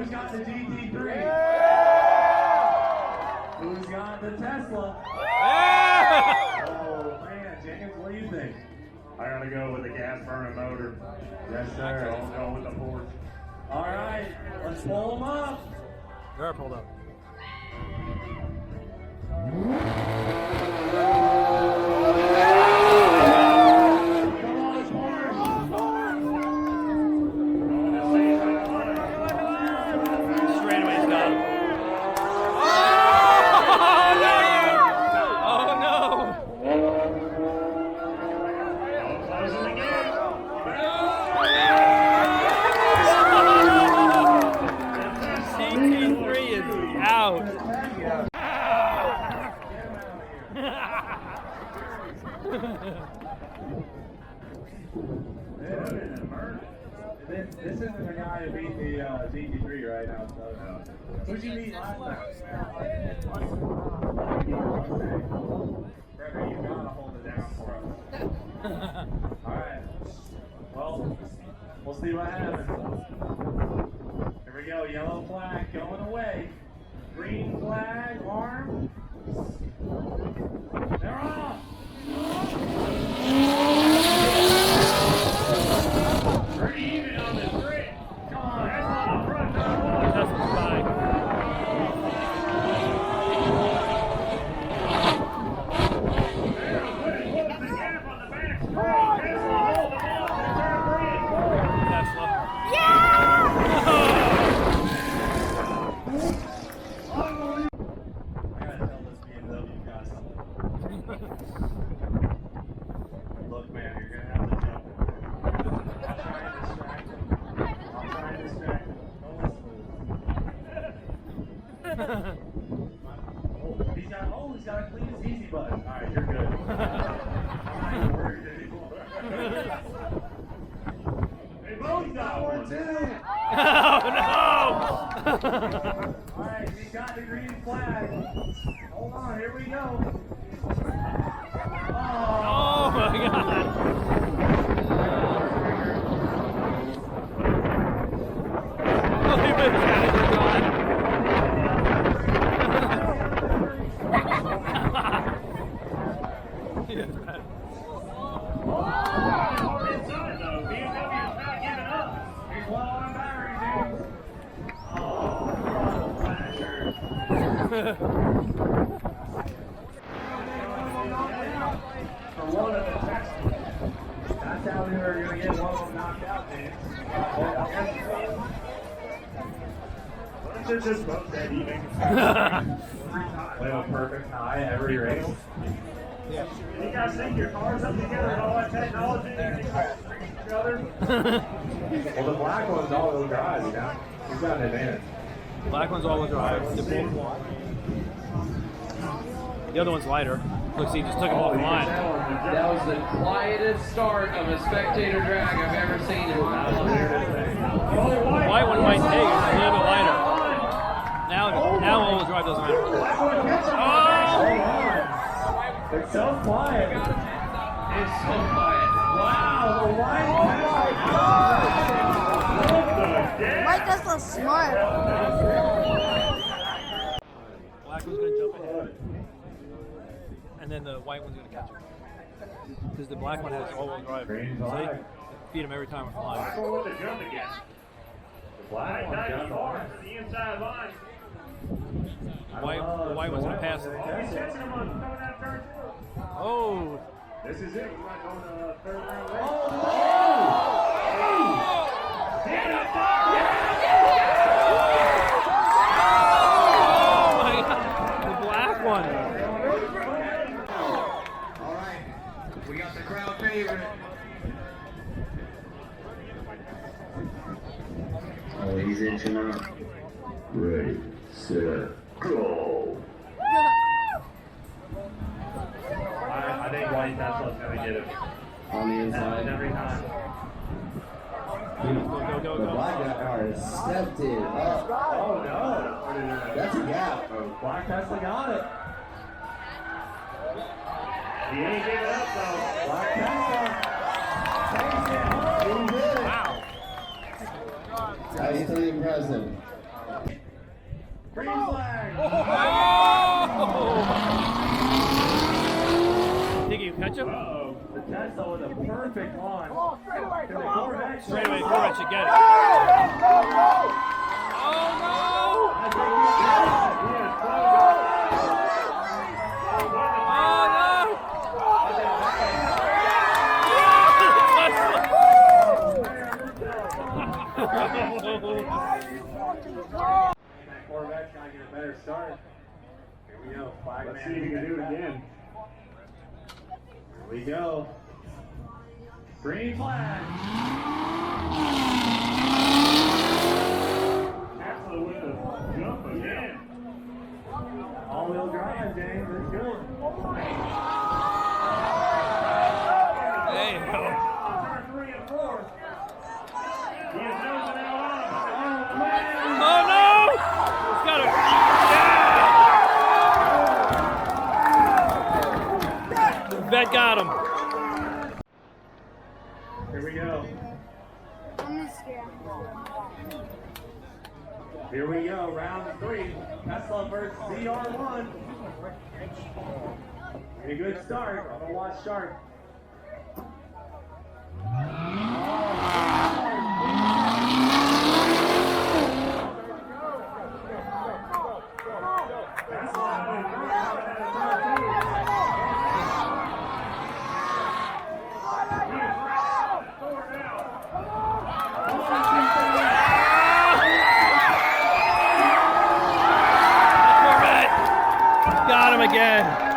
Who's got the GT3? Who's got the Tesla? Oh man, James, what do you think? I gotta go with the gas burning motor. Yes, sir. I'll go with the Porsche. All right, let's pull them up. They're pulled up. This isn't the guy who beat the GT3 right now. So, who'd you beat last time? Trevor, you gotta hold it down for us. Alright. Well, we'll see what happens. Here we go. Yellow flag going away. Green flag, arm. They're off! Pretty even on the grid. Come on, that's on the front. That's fine. Look, man, you're going to have to jump in there. I'll try and distract him. Don't listen to this. He's got a Cleetus easy button. All right, you're good. I'm not even worried anymore. Hey, Bo's got one, too. Oh, no! All right, he's got the green flag. Hold on, here we go. Oh my God! For one of the tests, that's how we were going to get one of them knocked out, man. Let's just both that even. Well, perfect tie every race. You guys think your cars up together with all that technology and each other? Well, the black one's all-wheel drive, you know? He's got an advantage. Black one's all-wheel drive. The other one's lighter. Looks, he just took him off the line. That was the quietest start of a spectator drag I've ever seen in my life. The white one might take it. It's a little bit lighter. Now all-wheel drive doesn't matter. Oh! It's so quiet. It's so quiet. Wow, the white White does look smart. Black one's going to jump ahead. And then the white one's going to catch him. Because the black one has all-wheel drive. See? Beat him every time we're flying. Black one with the jump again. The black one jumped hard for the inside line. The white one's going to pass him. He's catching him on coming out turn 4. Oh! This is it. We might go to the third round race. Oh my God! The black one. All right, we got the crowd favorite. Oh, he's inching up. Ready, set, go. I think White Tesla's going to get it. On the inside. Every time. Go. The black guy stepped it up. Oh no! That's a gap. Black Tesla got it. He ain't giving up though. Black Tesla takes it home. He did it. Wow. That's pretty impressive. Green flag. Think you can catch him? Uh-oh. The Tesla with a perfect launch. Can the Corvette Straight away, Corvette should get it. Oh no! I think he got it. He is close. That Corvette's got to get a better start. Here we go. Let's see if he can do it again. Here we go. Green flag. Tesla with a jump again. All-wheel drive, James. That's good. There you go. Turn 3 and 4. He is nosing out on him. Oh no! It's got him. Yeah! Bet got him. Here we go. I'm just scared. Here we go. Round 3. Tesla versus ZR1. A good start. I'm going to watch sharp. Got him again.